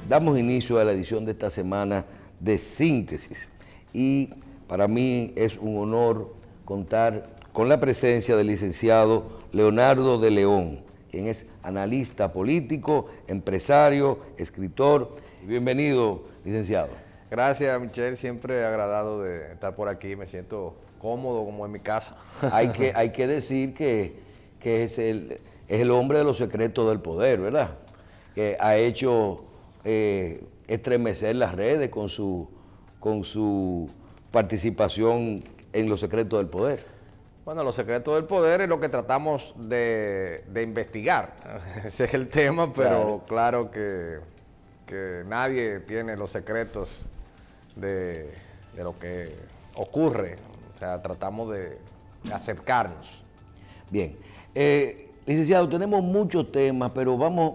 Damos inicio a la edición de esta semana de Síntesis y para mí es un honor contar con la presencia del licenciado Leonardo de León, quien es analista político, empresario, escritor. Bienvenido, licenciado. Gracias, Michelle, siempre agradado de estar por aquí, me siento cómodo como en mi casa. Hay que decir que es el hombre de los secretos del poder, ¿verdad? Que ha hecho estremecer las redes con su participación en los secretos del poder. Bueno, los secretos del poder es lo que tratamos de investigar. Ese es el tema, pero claro que nadie tiene los secretos de lo que ocurre. O sea, tratamos de acercarnos. Bien. Licenciado, tenemos muchos temas, pero vamos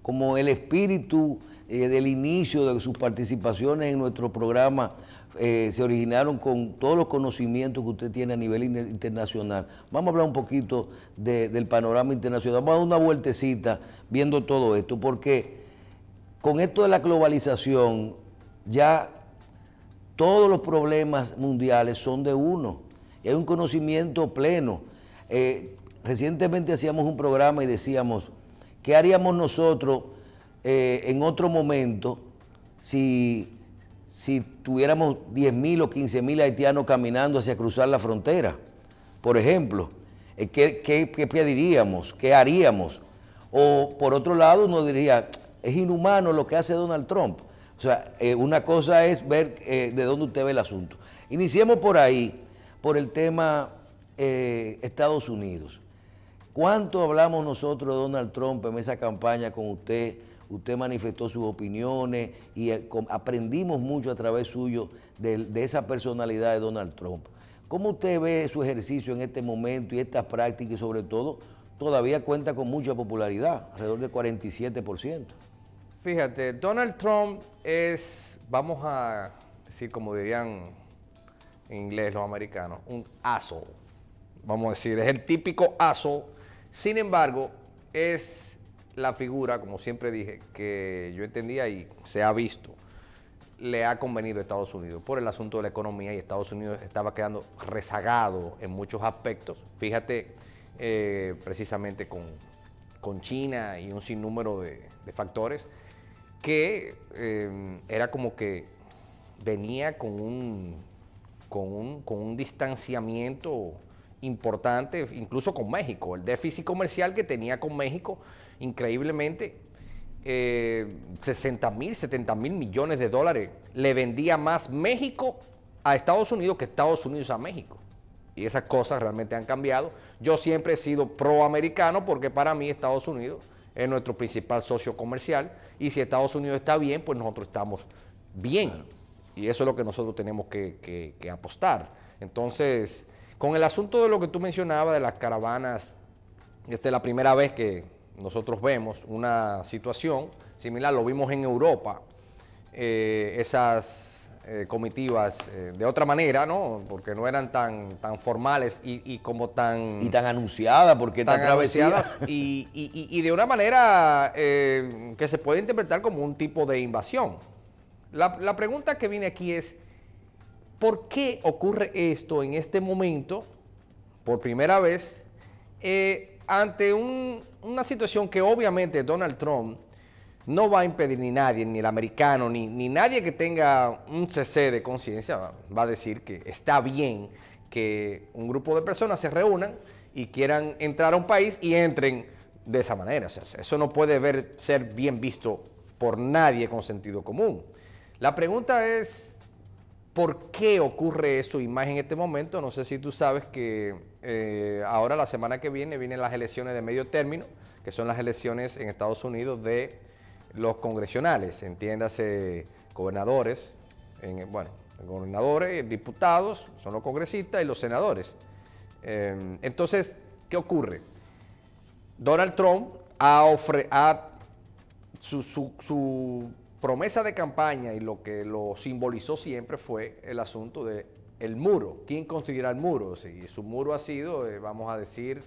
como el espíritu del inicio de sus participaciones en nuestro programa se originaron con todos los conocimientos que usted tiene a nivel internacional. Vamos a hablar un poquito del panorama internacional. Vamos a dar una vueltecita viendo todo esto, porque con esto de la globalización ya todos los problemas mundiales son de uno. Y hay un conocimiento pleno. Recientemente hacíamos un programa y decíamos, ¿qué haríamos nosotros en otro momento si tuviéramos 10.000 o 15.000 haitianos caminando hacia cruzar la frontera? Por ejemplo, ¿qué pediríamos? ¿Qué haríamos? O por otro lado uno diría, es inhumano lo que hace Donald Trump. O sea, una cosa es ver de dónde usted ve el asunto. Iniciemos por ahí, por el tema Estados Unidos. ¿Cuánto hablamos nosotros de Donald Trump en esa campaña con usted? Usted manifestó sus opiniones y aprendimos mucho a través suyo de esa personalidad de Donald Trump. ¿Cómo usted ve su ejercicio en este momento y estas prácticas y sobre todo todavía cuenta con mucha popularidad, alrededor de 47%? Fíjate, Donald Trump es, vamos a decir como dirían en inglés los americanos, un asshole. Vamos a decir, es el típico asshole. Sin embargo, es la figura, como siempre dije, que yo entendía y se ha visto, le ha convenido a Estados Unidos por el asunto de la economía, y Estados Unidos estaba quedando rezagado en muchos aspectos. Fíjate, precisamente con China y un sinnúmero de factores, que era como que venía con un distanciamiento importante, incluso con México. El déficit comercial que tenía con México, increíblemente, 60.000, 70.000 millones de dólares, le vendía más México a Estados Unidos que Estados Unidos a México. Y esas cosas realmente han cambiado. Yo siempre he sido proamericano porque para mí Estados Unidos es nuestro principal socio comercial, y si Estados Unidos está bien, pues nosotros estamos bien. Claro. Y eso es lo que nosotros tenemos que apostar. Entonces, con el asunto de lo que tú mencionabas de las caravanas, esta es la primera vez que nosotros vemos una situación similar. Lo vimos en Europa, esas comitivas de otra manera, ¿no? Porque no eran tan formales y como tan... Y tan anunciadas, porque tan anunciadas y de una manera que se puede interpretar como un tipo de invasión. La pregunta que viene aquí es, ¿por qué ocurre esto en este momento, por primera vez, ante una situación que obviamente Donald Trump no va a impedir, ni nadie, ni el americano, ni nadie que tenga un cc de conciencia va a decir que está bien que un grupo de personas se reúnan y quieran entrar a un país y entren de esa manera? O sea, eso no puede ser bien visto por nadie con sentido común. La pregunta es, ¿por qué ocurre eso y más en este momento? No sé si tú sabes que ahora la semana que vienen las elecciones de medio término, que son las elecciones en Estados Unidos de los congresionales, entiéndase gobernadores, gobernadores, diputados, son los congresistas, y los senadores. Entonces, ¿qué ocurre? Donald Trump su promesa de campaña, y lo que lo simbolizó siempre, fue el asunto del muro. ¿Quién construirá el muro? Sí, su muro ha sido, vamos a decir,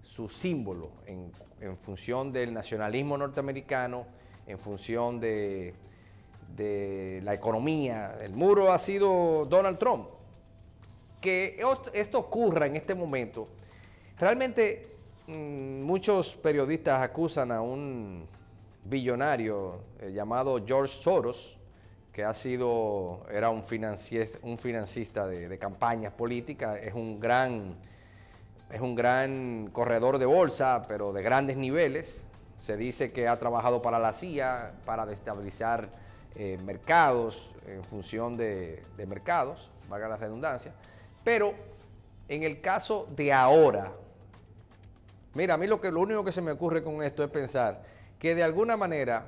su símbolo en función del nacionalismo norteamericano en función de la economía. El muro ha sido Donald Trump. Que esto ocurra en este momento, realmente muchos periodistas acusan a un billonario llamado George Soros, que era un financista de campañas políticas, es un gran corredor de bolsa, pero de grandes niveles. Se dice que ha trabajado para la CIA, para destabilizar mercados, en función de mercados, valga la redundancia. Pero en el caso de ahora, mira, a mí lo único que se me ocurre con esto es pensar que de alguna manera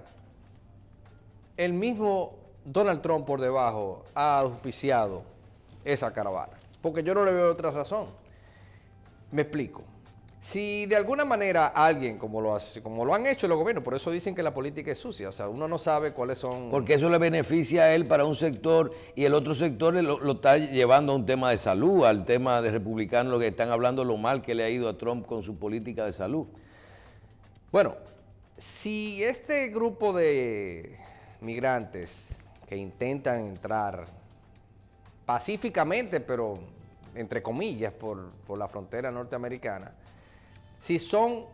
el mismo Donald Trump por debajo ha auspiciado esa caravana, porque yo no le veo otra razón. Me explico. Si de alguna manera alguien, como lo han hecho los gobiernos, por eso dicen que la política es sucia, o sea, uno no sabe cuáles son... Porque eso le beneficia a él para un sector y el otro sector lo está llevando a un tema de salud, al tema de republicanos, lo que están hablando lo mal que le ha ido a Trump con su política de salud. Bueno, si este grupo de migrantes que intentan entrar pacíficamente, pero entre comillas, por la frontera norteamericana, si son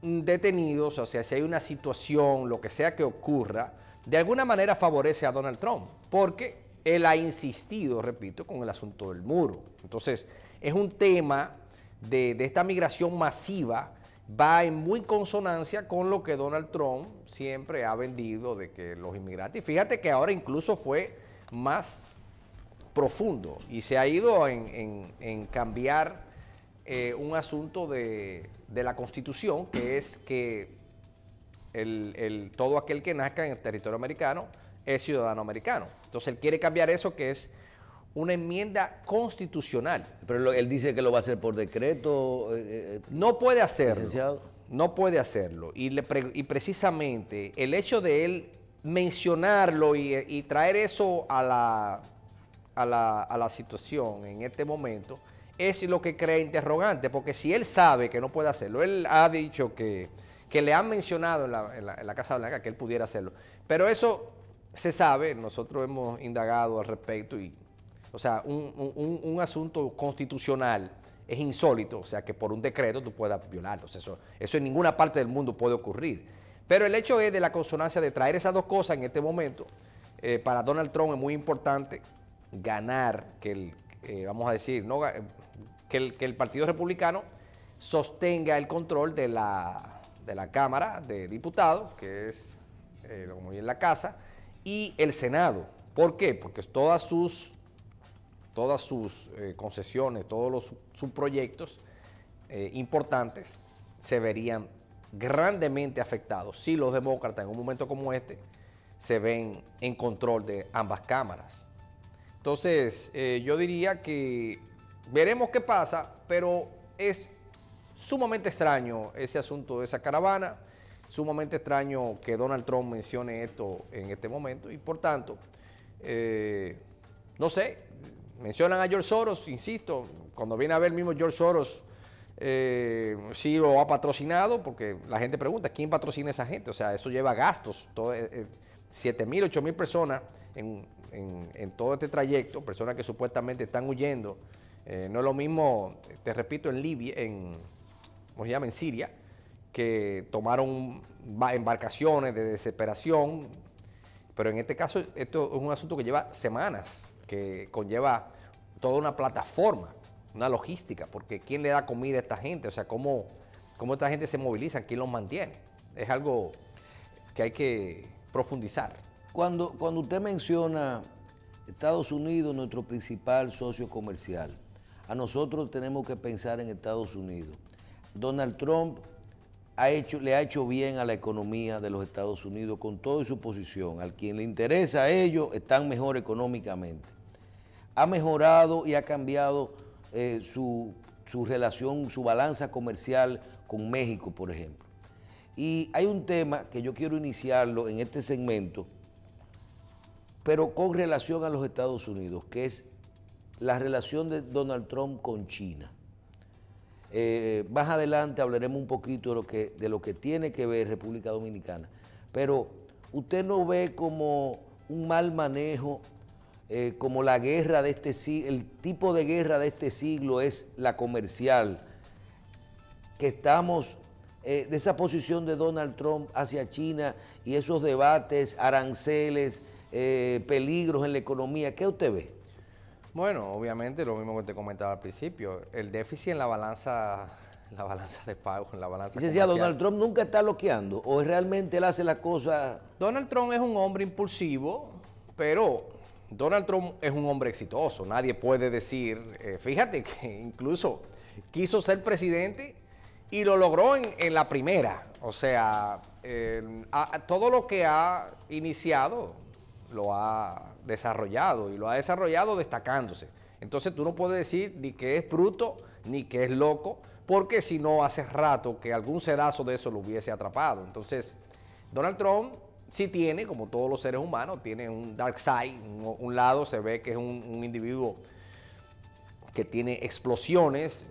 detenidos, o sea, si hay una situación, lo que sea que ocurra, de alguna manera favorece a Donald Trump, porque él ha insistido, repito, con el asunto del muro. Entonces, es un tema de esta migración masiva, va en muy consonancia con lo que Donald Trump siempre ha vendido de que los inmigrantes, y fíjate que ahora incluso fue más profundo y se ha ido en cambiar un asunto de la Constitución, que es que todo aquel que nazca en el territorio americano es ciudadano americano. Entonces él quiere cambiar eso, que es una enmienda constitucional. Pero él dice que lo va a hacer por decreto. No puede hacerlo. Licenciado. No puede hacerlo. Y precisamente el hecho de él mencionarlo y traer eso a la situación en este momento es lo que crea interrogante, porque si él sabe que no puede hacerlo, él ha dicho que le han mencionado en la Casa Blanca que él pudiera hacerlo, pero eso se sabe, nosotros hemos indagado al respecto, y, o sea, un asunto constitucional es insólito, o sea, que por un decreto tú puedas violarlo, o sea, eso en ninguna parte del mundo puede ocurrir, pero el hecho es de la consonancia de traer esas dos cosas en este momento. Para Donald Trump es muy importante ganar, vamos a decir, ¿no? que el Partido Republicano sostenga el control de la Cámara de Diputados, que es como en la Casa, y el Senado. ¿Por qué? Porque todas sus concesiones, todos sus proyectos importantes se verían grandemente afectados si los demócratas en un momento como este se ven en control de ambas cámaras. Entonces, yo diría que veremos qué pasa, pero es sumamente extraño ese asunto de esa caravana, sumamente extraño que Donald Trump mencione esto en este momento y, por tanto, no sé, mencionan a George Soros, insisto, cuando viene a ver el mismo George Soros, sí lo ha patrocinado, porque la gente pregunta, ¿quién patrocina a esa gente? O sea, eso lleva gastos, 7,000, 8,000 personas en todo este trayecto, personas que supuestamente están huyendo. No es lo mismo, te repito, en Libia, ¿cómo se llama? En Siria, que tomaron embarcaciones de desesperación, pero en este caso esto es un asunto que lleva semanas, que conlleva toda una plataforma, una logística, porque ¿quién le da comida a esta gente? O sea, ¿cómo esta gente se moviliza? ¿Quién los mantiene? Es algo que hay que profundizar. Cuando usted menciona Estados Unidos, nuestro principal socio comercial, a nosotros tenemos que pensar en Estados Unidos. Donald Trump le ha hecho bien a la economía de los Estados Unidos con toda su posición. Al quien le interesa a ellos, están mejor económicamente. Ha mejorado y ha cambiado su relación, su balanza comercial con México, por ejemplo. Y hay un tema que yo quiero iniciarlo en este segmento, pero con relación a los Estados Unidos, que es la relación de Donald Trump con China. Más adelante hablaremos un poquito de lo que tiene que ver República Dominicana, pero ¿usted no ve como un mal manejo, como la guerra de este siglo, el tipo de guerra de este siglo es la comercial, que estamos de esa posición de Donald Trump hacia China y esos debates, aranceles, peligros en la economía? ¿Qué usted ve? Bueno, obviamente lo mismo que te comentaba al principio, el déficit en la balanza de pago, en la balanza Licenciado, comercial. ¿Donald Trump nunca está bloqueando o realmente él hace las cosas? Donald Trump es un hombre impulsivo, pero Donald Trump es un hombre exitoso. Nadie puede decir, fíjate que incluso quiso ser presidente y lo logró en la primera. O sea, todo lo que ha iniciado lo ha desarrollado y lo ha desarrollado destacándose. Entonces tú no puedes decir ni que es bruto ni que es loco, porque si no hace rato que algún sedazo de eso lo hubiese atrapado. Entonces, Donald Trump sí tiene, como todos los seres humanos, tiene un dark side, un lado se ve que es un individuo que tiene explosiones.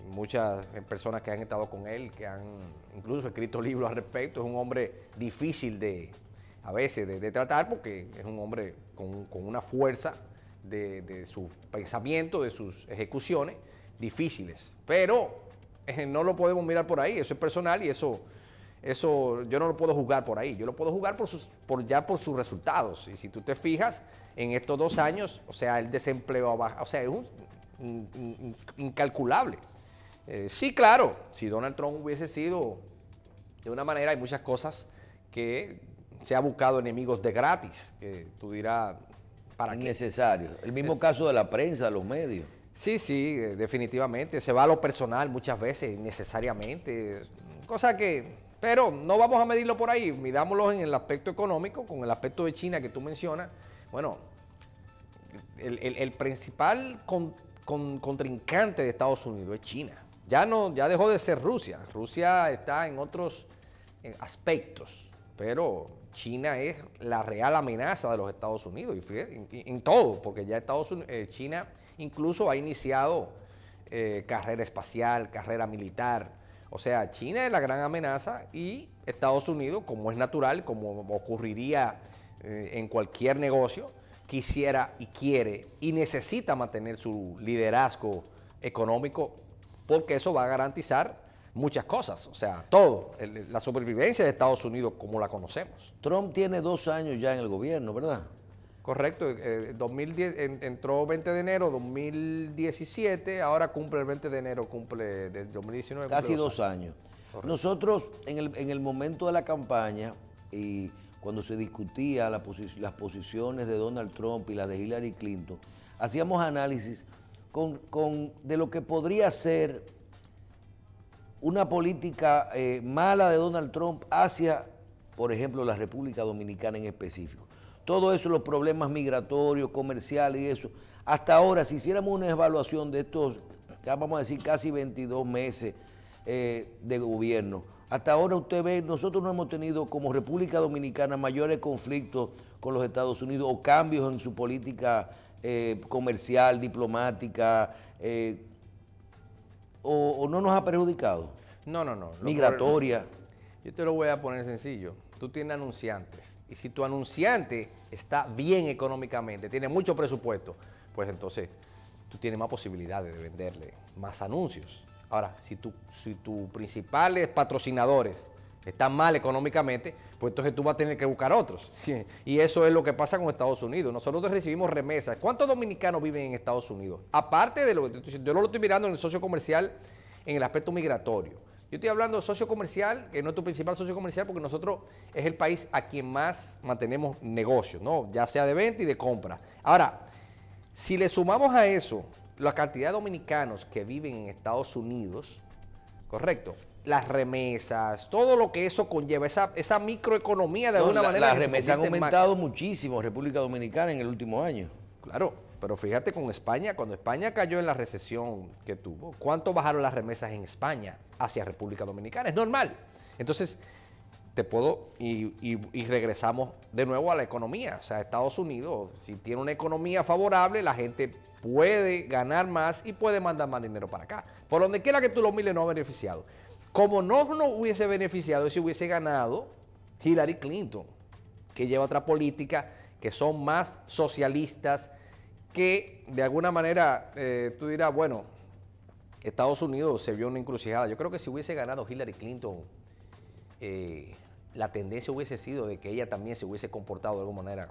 Muchas personas que han estado con él, que han incluso escrito libros al respecto, es un hombre difícil a veces de tratar, porque es un hombre con una fuerza de su pensamiento, de sus ejecuciones, difíciles. Pero no lo podemos mirar por ahí, eso es personal y eso yo no lo puedo juzgar por ahí, yo lo puedo juzgar por sus resultados. Y si tú te fijas, en estos 2 años, o sea, el desempleo abajo, o sea, es incalculable. Sí, claro, si Donald Trump hubiese sido de una manera, hay muchas cosas que se ha buscado enemigos de gratis, que tú dirás, ¿para qué? Innecesario. El mismo caso de la prensa, de los medios. Sí, sí, definitivamente. Se va a lo personal muchas veces, innecesariamente. Cosa que, pero no vamos a medirlo por ahí, midámoslo en el aspecto económico, con el aspecto de China que tú mencionas. Bueno, el principal contrincante de Estados Unidos es China. Ya dejó de ser Rusia. Rusia está en otros aspectos, pero China es la real amenaza de los Estados Unidos, y en todo, porque ya China incluso ha iniciado carrera espacial, carrera militar. O sea, China es la gran amenaza y Estados Unidos, como es natural, como ocurriría en cualquier negocio, quisiera y quiere y necesita mantener su liderazgo económico, porque eso va a garantizar muchas cosas, o sea, todo, la supervivencia de Estados Unidos como la conocemos. Trump tiene 2 años ya en el gobierno, ¿verdad? Correcto, 2010, entró 20 de enero 2017, ahora cumple el 20 de enero, cumple del 2019. Casi 2 años. Correcto. Nosotros, en el momento de la campaña, y cuando se discutía las posiciones de Donald Trump y las de Hillary Clinton, hacíamos análisis de lo que podría ser una política mala de Donald Trump hacia, por ejemplo, la República Dominicana en específico. Todo eso, los problemas migratorios, comerciales y eso. Hasta ahora, si hiciéramos una evaluación de estos, ya vamos a decir, casi 22 meses de gobierno, hasta ahora usted ve, nosotros no hemos tenido como República Dominicana mayores conflictos con los Estados Unidos o cambios en su política comercial, diplomática, o no nos ha perjudicado. No. Migratoria. Yo te lo voy a poner sencillo. Tú tienes anunciantes y si tu anunciante está bien económicamente, tiene mucho presupuesto, pues entonces tú tienes más posibilidades de venderle más anuncios. Ahora, si tus principales patrocinadores están mal económicamente, pues entonces tú vas a tener que buscar otros. Y eso es lo que pasa con Estados Unidos. Nosotros recibimos remesas. ¿Cuántos dominicanos viven en Estados Unidos? Aparte de lo que yo no lo estoy mirando en el socio comercial, en el aspecto migratorio. Yo estoy hablando de socio comercial, que no es tu principal socio comercial, porque nosotros es el país a quien más mantenemos negocios, ¿no? Ya sea de venta y de compra. Ahora, si le sumamos a eso la cantidad de dominicanos que viven en Estados Unidos, correcto, las remesas, todo lo que eso conlleva, esa microeconomía de alguna manera. Las remesas han aumentado muchísimo en República Dominicana en el último año. Claro, pero fíjate con España, cuando España cayó en la recesión que tuvo, ¿cuánto bajaron las remesas en España hacia República Dominicana? Es normal. Entonces, y regresamos de nuevo a la economía. O sea, Estados Unidos, si tiene una economía favorable, la gente puede ganar más y puede mandar más dinero para acá. Por donde quiera que tú lo mires, no ha beneficiado. Como no hubiese beneficiado si hubiese ganado Hillary Clinton. que lleva otra política, que son más socialistas, que de alguna manera tú dirás, bueno, Estados Unidos se vio una encrucijada. Yo creo que si hubiese ganado Hillary Clinton, la tendencia hubiese sido de que ella también se hubiese comportado de alguna manera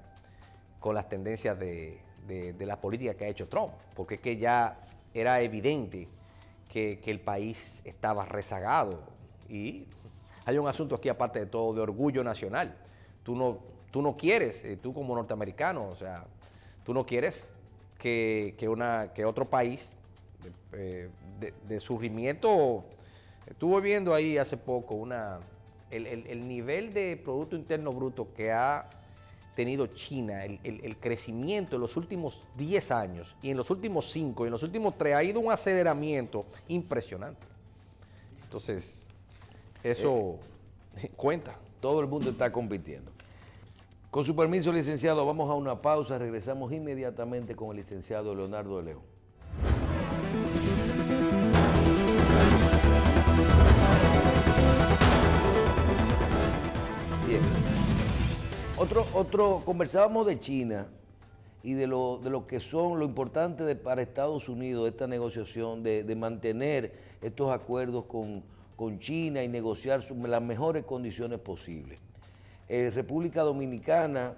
con las tendencias de la política que ha hecho Trump, porque es que ya era evidente que el país estaba rezagado. Y hay un asunto aquí, aparte de todo, de orgullo nacional. Tú no quieres, tú como norteamericano, o sea, tú no quieres que otro país de surgimiento. Estuve viendo ahí hace poco el nivel de Producto Interno Bruto que ha tenido China, el crecimiento en los últimos 10 años y en los últimos 5 y en los últimos 3 ha ido un aceleramiento impresionante. Entonces, eso cuenta. Todo el mundo está compitiendo. Con su permiso, licenciado, vamos a una pausa. Regresamos inmediatamente con el licenciado Leonardo de León. Bien. Conversábamos de China y de lo que son lo importante para Estados Unidos esta negociación de mantener estos acuerdos con China y negociar las mejores condiciones posibles. República Dominicana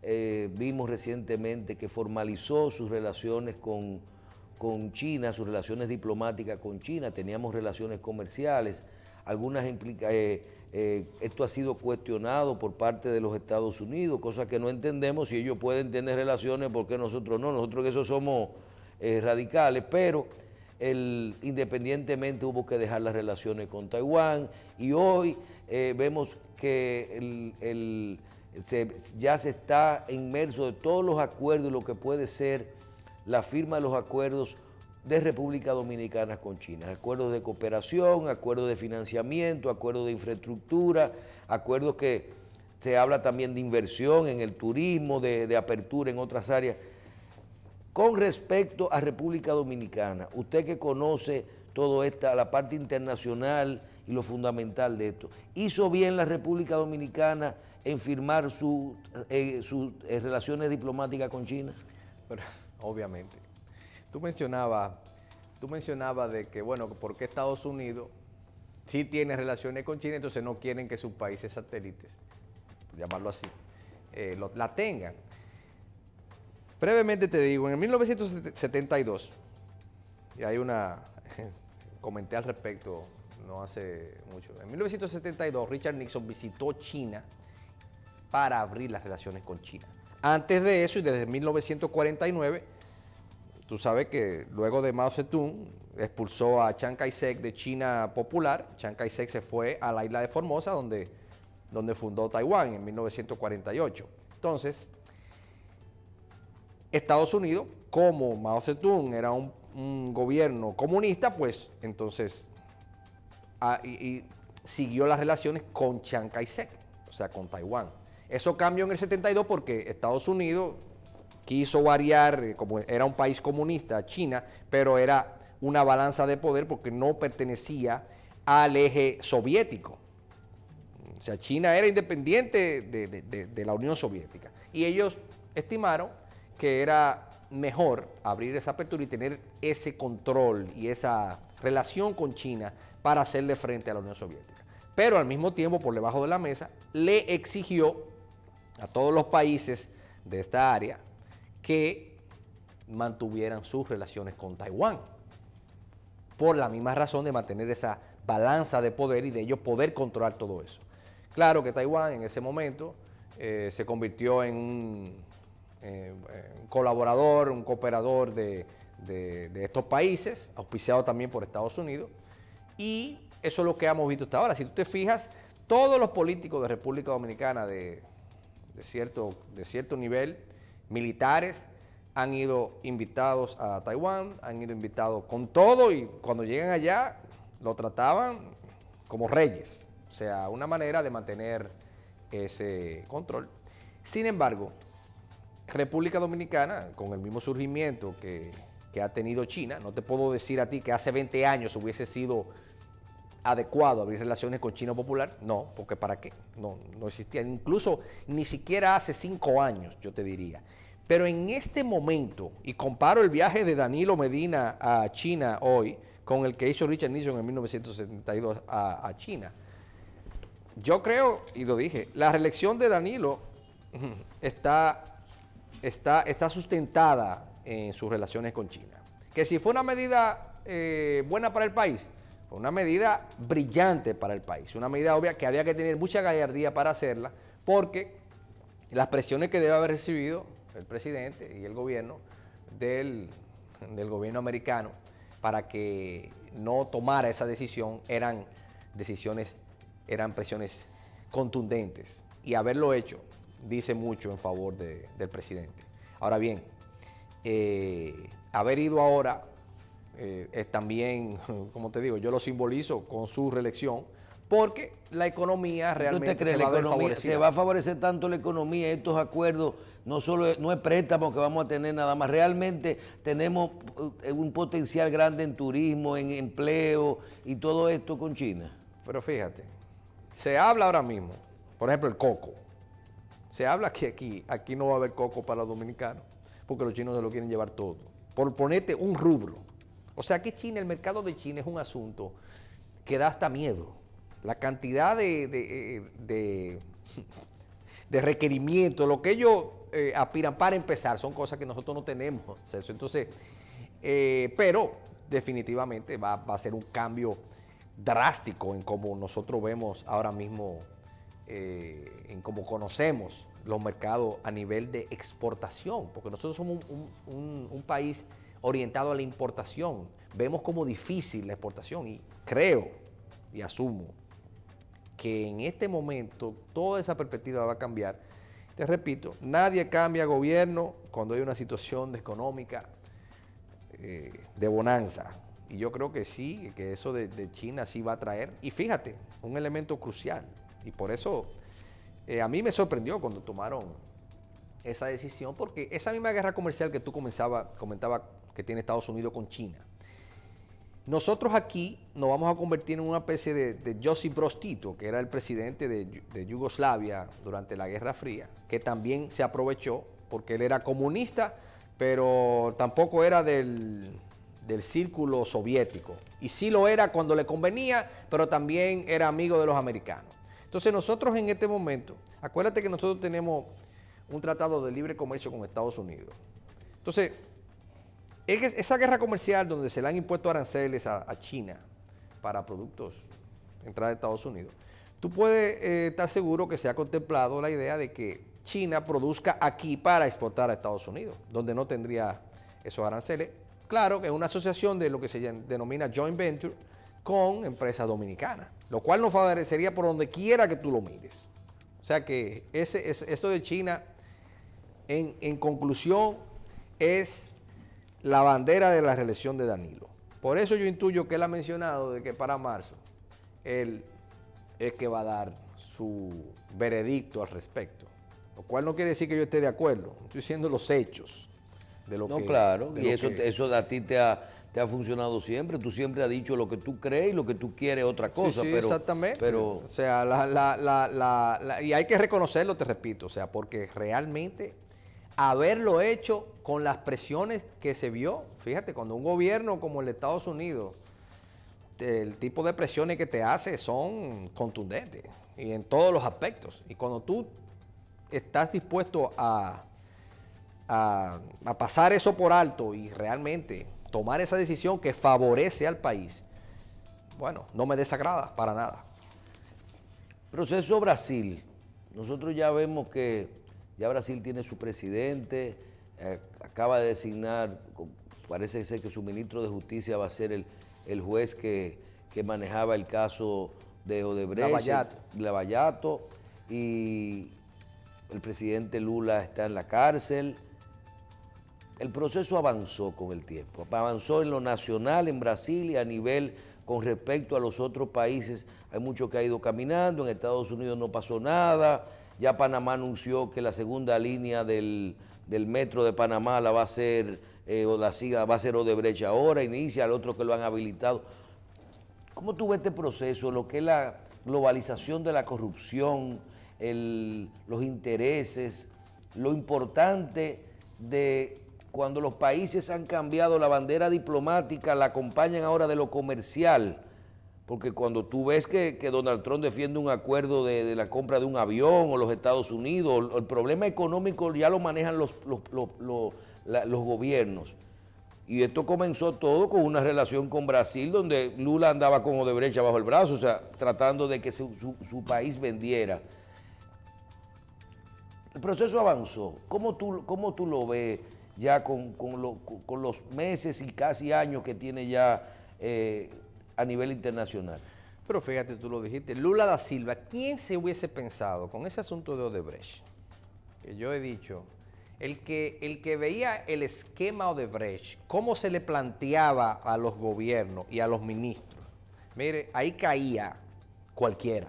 vimos recientemente que formalizó sus relaciones con China, sus relaciones diplomáticas con China. Teníamos relaciones comerciales, algunas esto ha sido cuestionado por parte de los Estados Unidos, cosa que no entendemos. Si ellos pueden tener relaciones, ¿por qué nosotros no? Nosotros que eso somos radicales, pero independientemente hubo que dejar las relaciones con Taiwán, y hoy vemos que ya se está inmerso de todos los acuerdos, lo que puede ser la firma de los acuerdos de República Dominicana con China, acuerdos de cooperación, acuerdos de financiamiento, acuerdos de infraestructura, acuerdos que se habla también de inversión en el turismo, de apertura en otras áreas. Con respecto a República Dominicana, usted que conoce todo esto, la parte internacional y lo fundamental de esto, ¿hizo bien la República Dominicana en firmar sus relaciones diplomáticas con China? Pero, obviamente. Tú mencionabas de que, bueno, porque Estados Unidos sí tiene relaciones con China, entonces no quieren que sus países satélites, por llamarlo así, la tengan. Brevemente te digo, en el 1972, y hay comenté al respecto no hace mucho, en 1972 Richard Nixon visitó China para abrir las relaciones con China. Antes de eso, y desde 1949, tú sabes que luego de Mao Zedong expulsó a Chiang Kai-shek de China Popular. Chiang Kai-shek se fue a la isla de Formosa, donde fundó Taiwán en 1948. Entonces, Estados Unidos, como Mao Zedong era un gobierno comunista, pues entonces y siguió las relaciones con Chiang Kai-shek, o sea, con Taiwán. Eso cambió en el 72 porque Estados Unidos quiso variar, como era un país comunista, China, pero era una balanza de poder porque no pertenecía al eje soviético. O sea, China era independiente de la Unión Soviética. Y ellos estimaron que era mejor abrir esa apertura y tener ese control y esa relación con China para hacerle frente a la Unión Soviética. Pero al mismo tiempo, por debajo de la mesa, le exigió a todos los países de esta área que mantuvieran sus relaciones con Taiwán, por la misma razón de mantener esa balanza de poder y de ellos poder controlar todo eso. Claro que Taiwán en ese momento se convirtió en un colaborador, un cooperador de estos países, auspiciado también por Estados Unidos, y eso es lo que hemos visto hasta ahora. Si tú te fijas, todos los políticos de República Dominicana de cierto nivel, militares, han ido invitados a Taiwán, han ido invitados con todo, y cuando llegan allá lo trataban como reyes. O sea, una manera de mantener ese control. Sin embargo, República Dominicana, con el mismo surgimiento que ha tenido China, no te puedo decir a ti que hace 20 años hubiese sido adecuado abrir relaciones con China Popular. No, porque ¿para qué? No existía. Incluso ni siquiera hace 5 años, yo te diría. Pero en este momento, y comparo el viaje de Danilo Medina a China hoy con el que hizo Richard Nixon en 1972 a China, yo creo, y lo dije, la reelección de Danilo está sustentada en sus relaciones con China. Que si fue una medida buena para el país, fue una medida brillante para el país, una medida obvia que había que tener mucha gallardía para hacerla, porque las presiones que debe haber recibido el presidente y el gobierno del gobierno americano para que no tomara esa decisión eran presiones contundentes, y haberlo hecho dice mucho en favor del presidente. Ahora bien, haber ido ahora es también, como te digo, yo lo simbolizo con su reelección, porque la economía realmente ¿Usted cree se va a ver se va a favorecer tanto la economía? Estos acuerdos no es préstamo que vamos a tener nada más, realmente tenemos un potencial grande en turismo, en empleo y todo esto con China. Pero fíjate, se habla ahora mismo, por ejemplo, el coco. Se habla que aquí no va a haber coco para los dominicanos, porque los chinos se lo quieren llevar todo, por ponerte un rubro. O sea que China, el mercado de China es un asunto que da hasta miedo. La cantidad de requerimientos, lo que ellos aspiran para empezar, son cosas que nosotros no tenemos. Entonces, pero definitivamente va a ser un cambio drástico en cómo nosotros vemos ahora mismo, en cómo conocemos los mercados a nivel de exportación, porque nosotros somos un país orientado a la importación. Vemos como difícil la exportación, y creo y asumo que en este momento toda esa perspectiva va a cambiar. Te repito, nadie cambia gobierno cuando hay una situación económica de bonanza. Y yo creo que sí, que eso de China sí va a traer. Y fíjate, un elemento crucial. Y por eso a mí me sorprendió cuando tomaron esa decisión, porque esa misma guerra comercial que tú comentaba que tiene Estados Unidos con China, nosotros aquí nos vamos a convertir en una especie de Josip Broz Tito, que era el presidente de Yugoslavia durante la Guerra Fría, que también se aprovechó porque él era comunista, pero tampoco era del círculo soviético. Y sí lo era cuando le convenía, pero también era amigo de los americanos. Entonces nosotros en este momento, acuérdate que nosotros tenemos un tratado de libre comercio con Estados Unidos. Entonces, esa guerra comercial donde se le han impuesto aranceles a China para productos entrada de Estados Unidos, tú puedes estar seguro que se ha contemplado la idea de que China produzca aquí para exportar a Estados Unidos, donde no tendría esos aranceles. Claro que es una asociación de lo que se denomina joint venture con empresas dominicanas, lo cual nos favorecería por donde quiera que tú lo mires. O sea que esto de China, en conclusión, es la bandera de la reelección de Danilo. Por eso yo intuyo que él ha mencionado de que para marzo él es que va a dar su veredicto al respecto. Lo cual no quiere decir que yo esté de acuerdo. Estoy diciendo los hechos de lo que... No, claro, y eso a ti te ha funcionado siempre. Tú siempre has dicho lo que tú crees y lo que tú quieres otra cosa. Sí, pero, exactamente. Pero, o sea, y hay que reconocerlo, te repito, o sea, porque realmente haberlo hecho con las presiones que se vio, fíjate, cuando un gobierno como el de Estados Unidos, el tipo de presiones que te hace son contundentes y en todos los aspectos. Y cuando tú estás dispuesto a pasar eso por alto y realmente tomar esa decisión que favorece al país, bueno, no me desagrada para nada. Proceso Brasil. Nosotros ya vemos que ya Brasil tiene su presidente, acaba de designar, parece ser que su ministro de Justicia va a ser el juez que manejaba el caso de Odebrecht, Lavallato, y el presidente Lula está en la cárcel. El proceso avanzó con el tiempo, avanzó en lo nacional en Brasil y a nivel con respecto a los otros países. Hay mucho que ha ido caminando, en Estados Unidos no pasó nada, ya Panamá anunció que la segunda línea del metro de Panamá la va a hacer, va a ser Odebrecht ahora, inicia el otro que lo han habilitado. ¿Cómo tú ves este proceso, lo que es la globalización de la corrupción, los intereses, lo importante de cuando los países han cambiado la bandera diplomática, la acompañan ahora de lo comercial? Porque cuando tú ves que Donald Trump defiende un acuerdo de la compra de un avión, o los Estados Unidos, el problema económico ya lo manejan los gobiernos. Y esto comenzó todo con una relación con Brasil, donde Lula andaba con Odebrecht bajo el brazo, o sea, tratando de que su país vendiera. El proceso avanzó. ¿Cómo tú lo ves ya con los meses y casi años que tiene ya a nivel internacional? Pero fíjate, tú lo dijiste, Lula da Silva, ¿quién se hubiese pensado con ese asunto de Odebrecht? Que yo he dicho, el que veía el esquema Odebrecht, cómo se le planteaba a los gobiernos y a los ministros, mire, ahí caía cualquiera.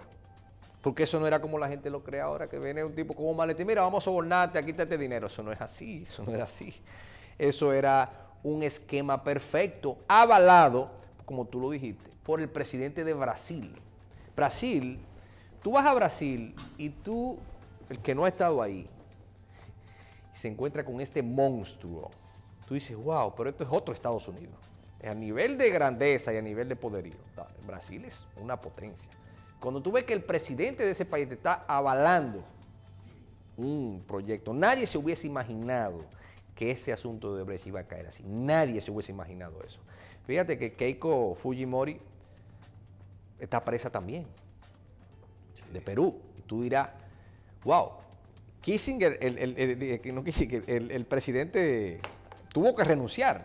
Porque eso no era como la gente lo cree ahora, que viene un tipo con un maletín, mira, vamos a sobornarte, aquí está este dinero. Eso no es así, eso no era así. Eso era un esquema perfecto, avalado, como tú lo dijiste, por el presidente de Brasil. Brasil, tú vas a Brasil y tú, el que no ha estado ahí, se encuentra con este monstruo. Tú dices, wow, pero esto es otro Estados Unidos. A nivel de grandeza y a nivel de poderío, Brasil es una potencia. Cuando tú ves que el presidente de ese país te está avalando un proyecto, nadie se hubiese imaginado que ese asunto de Odebrecht iba a caer así. Nadie se hubiese imaginado eso. Fíjate que Keiko Fujimori está presa también, de Perú. Tú dirás, wow, Kissinger, el presidente tuvo que renunciar,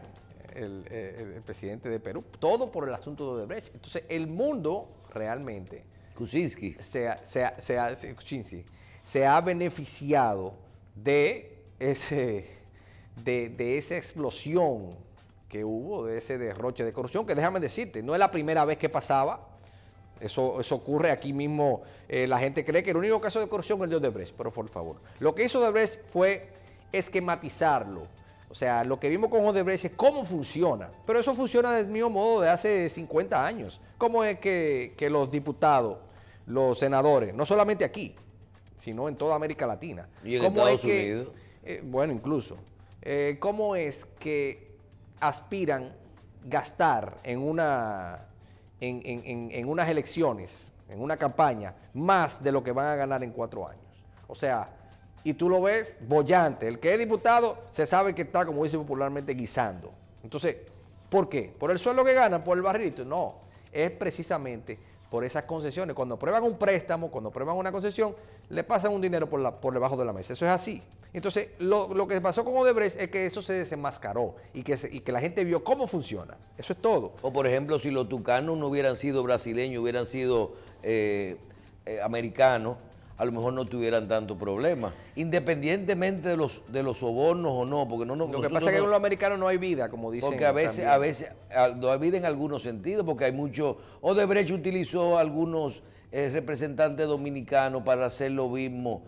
el presidente de Perú, todo por el asunto de Odebrecht. Entonces, el mundo realmente Kuczynski se ha beneficiado de esa explosión que hubo, de ese derroche de corrupción, que déjame decirte, no es la primera vez que pasaba. Eso ocurre aquí mismo. La gente cree que el único caso de corrupción es el de Odebrecht, pero por favor. Lo que hizo Odebrecht fue esquematizarlo. O sea, lo que vimos con Odebrecht es cómo funciona. Pero eso funciona del mismo modo de hace 50 años. ¿Cómo es que los diputados, los senadores, no solamente aquí, sino en toda América Latina? Y en Estados Unidos. Bueno, incluso. ¿Cómo es que aspiran gastar en unas elecciones, en una campaña, más de lo que van a ganar en 4 años? O sea, y tú lo ves bollante. El que es diputado se sabe que está, como dice popularmente, guisando. Entonces, ¿por qué? ¿Por el sueldo que ganan? ¿Por el barrilito? No, es precisamente por esas concesiones. Cuando aprueban un préstamo, cuando aprueban una concesión, le pasan un dinero por debajo de la mesa. Eso es así. Entonces, lo que pasó con Odebrecht es que eso se desenmascaró y que la gente vio cómo funciona. Eso es todo. O por ejemplo, si los tucanos no hubieran sido brasileños, hubieran sido americanos, a lo mejor no tuvieran tanto problema, independientemente de los sobornos o no, porque lo que pasa es que con los americanos no hay vida, como dicen. Porque a veces no hay vida en algunos sentidos, porque hay mucho. Odebrecht utilizó algunos representantes dominicanos para hacer lo mismo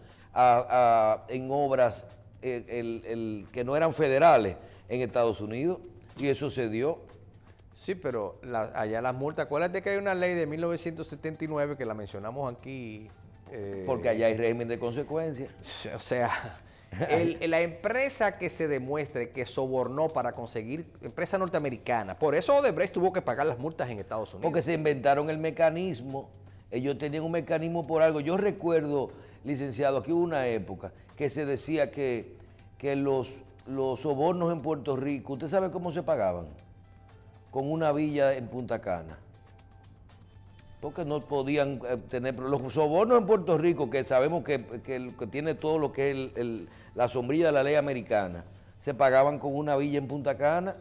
en obras que no eran federales en Estados Unidos, y eso se dio. Sí, pero allá las multas, acuérdate que hay una ley de 1979 que la mencionamos aquí. Porque allá hay régimen de consecuencias. O sea, la empresa que se demuestre que sobornó para conseguir, empresa norteamericana, por eso Odebrecht tuvo que pagar las multas en Estados Unidos. Porque se inventaron el mecanismo, ellos tenían un mecanismo por algo. Yo recuerdo, licenciado, aquí hubo una época que se decía que los sobornos en Puerto Rico, ¿usted sabe cómo se pagaban? Con una villa en Punta Cana. Porque no podían tener los sobornos en Puerto Rico, que sabemos que tiene todo lo que es la sombrilla de la ley americana, se pagaban con una villa en Punta Cana.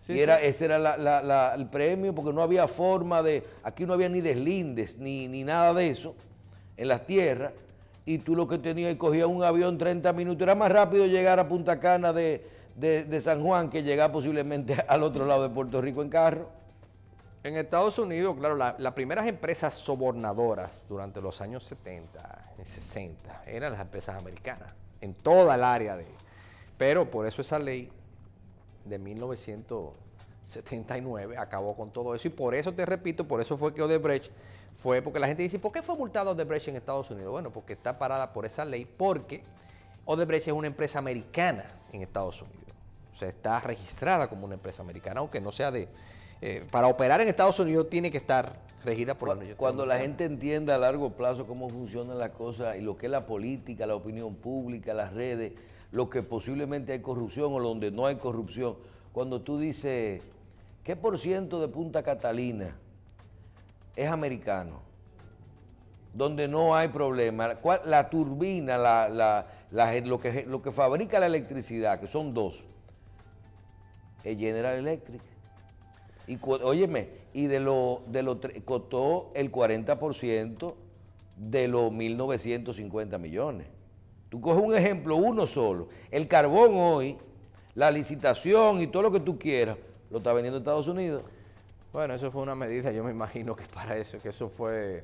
Sí, y ese era el premio, porque no había forma aquí no había ni deslindes, ni nada de eso en las tierras, y tú lo que tenías, cogías un avión 30 minutos, era más rápido llegar a Punta Cana de San Juan que llegar posiblemente al otro lado de Puerto Rico en carro. En Estados Unidos, claro, las primeras empresas sobornadoras durante los años 70 y 60 eran las empresas americanas, en toda el área pero por eso esa ley de 1979 79, acabó con todo eso. Y por eso te repito, por eso fue que Odebrecht fue, porque la gente dice, ¿por qué fue multado Odebrecht en Estados Unidos? Bueno, porque está parada por esa ley, porque Odebrecht es una empresa americana en Estados Unidos. O sea, está registrada como una empresa americana, aunque no sea de... para operar en Estados Unidos tiene que estar regida por la Unión. Cuando la gente entienda a largo plazo cómo funcionan las cosas y lo que es la política, la opinión pública, las redes, lo que posiblemente hay corrupción o donde no hay corrupción, cuando tú dices, ¿qué por ciento de Punta Catalina es americano? Donde no hay problema. La turbina, lo que fabrica la electricidad, que son dos, es General Electric. Y óyeme, y costó el 40% de los 1.950 millones. Tú coges un ejemplo, uno solo. El carbón hoy, la licitación y todo lo que tú quieras, lo está vendiendo Estados Unidos. Bueno, eso fue una medida, yo me imagino que para eso, que eso fue...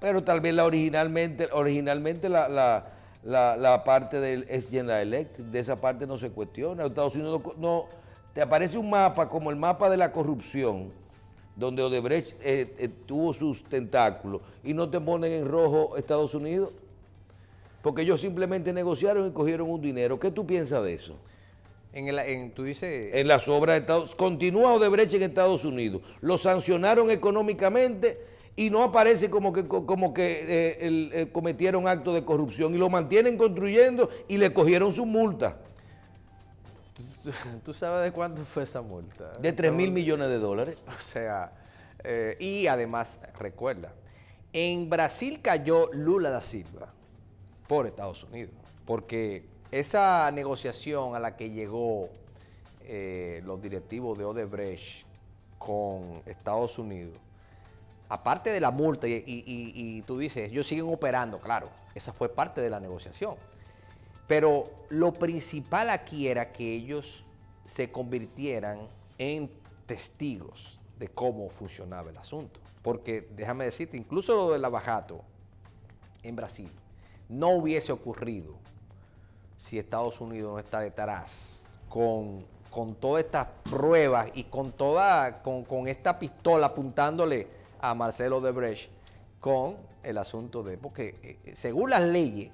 Pero tal vez originalmente la parte del es General Electric, de esa parte no se cuestiona. Estados Unidos no te aparece un mapa como el mapa de la corrupción, donde Odebrecht tuvo sus tentáculos, y no te ponen en rojo Estados Unidos, porque ellos simplemente negociaron y cogieron un dinero. ¿Qué tú piensas de eso? Tú dices... En las obras de Estados Unidos, continúa Odebrecht en Estados Unidos, lo sancionaron económicamente y no aparece como que cometieron actos de corrupción, y lo mantienen construyendo y le cogieron su multa. ¿Tú sabes de cuánto fue esa multa? De 3.000 millones de dólares. O sea, y además, recuerda, en Brasil cayó Lula da Silva por Estados Unidos, porque esa negociación a la que llegó los directivos de Odebrecht con Estados Unidos, aparte de la multa, y tú dices, ellos siguen operando, claro, esa fue parte de la negociación. Pero lo principal aquí era que ellos se convirtieran en testigos de cómo funcionaba el asunto. Porque, déjame decirte, incluso lo del lavajato en Brasil no hubiese ocurrido si Estados Unidos no está detrás con todas estas pruebas y con esta pistola apuntándole a Marcelo Odebrecht con el asunto de... Porque según las leyes,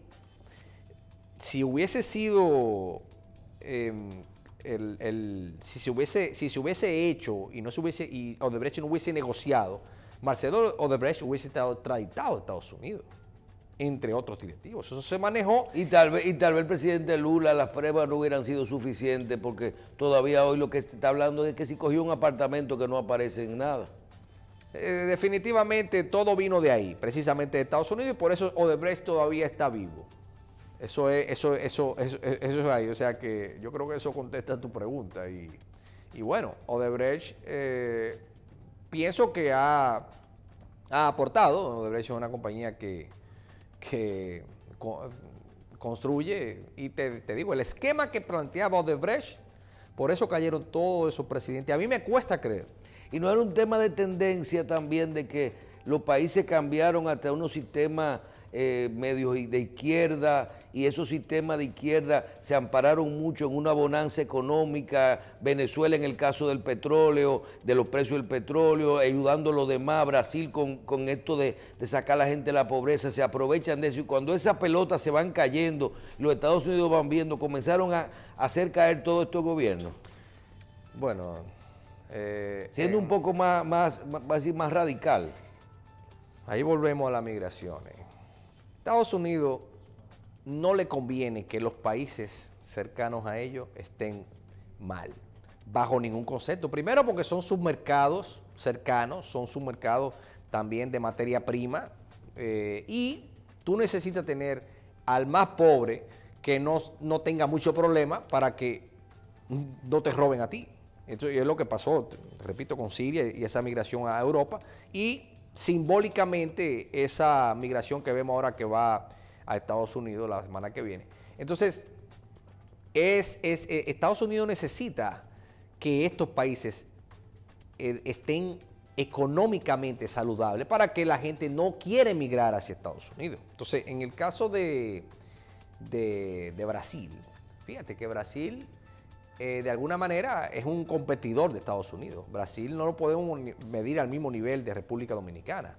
si hubiese sido, si se hubiese hecho y Odebrecht no hubiese negociado, Marcelo Odebrecht hubiese estado extraditado a Estados Unidos, entre otros directivos. Eso se manejó. Y tal vez el presidente Lula, las pruebas no hubieran sido suficientes, porque todavía hoy lo que se está hablando es que si cogió un apartamento que no aparece en nada. Definitivamente todo vino de ahí, precisamente de Estados Unidos, y por eso Odebrecht todavía está vivo. Eso es ahí, o sea que yo creo que eso contesta tu pregunta. Y bueno, Odebrecht pienso que ha aportado. Odebrecht es una compañía que construye, y te digo, el esquema que planteaba Odebrecht, por eso cayeron todos esos presidentes. A mí me cuesta creer. Y no era un tema de tendencia también de que los países cambiaron hasta unos sistemas medios de izquierda, y esos sistemas de izquierda se ampararon mucho en una bonanza económica. Venezuela en el caso del petróleo, de los precios del petróleo, ayudando a los demás. Brasil con esto de sacar a la gente de la pobreza, se aprovechan de eso, y cuando esas pelotas se van cayendo, los Estados Unidos van viendo, comenzaron a hacer caer todos estos gobiernos. Bueno, siendo un poco más radical. Ahí volvemos a las migraciones. Estados Unidos no le conviene que los países cercanos a ellos estén mal, bajo ningún concepto. Primero porque son sus mercados cercanos, son sus mercados también de materia prima, y tú necesitas tener al más pobre que no tenga mucho problema para que no te roben a ti. Esto es lo que pasó, repito, con Siria y esa migración a Europa, y simbólicamente esa migración que vemos ahora que va a Estados Unidos la semana que viene. Entonces, Estados Unidos necesita que estos países estén económicamente saludables para que la gente no quiera emigrar hacia Estados Unidos. Entonces, en el caso de Brasil, fíjate que Brasil de alguna manera es un competidor de Estados Unidos. Brasil no lo podemos medir al mismo nivel de República Dominicana.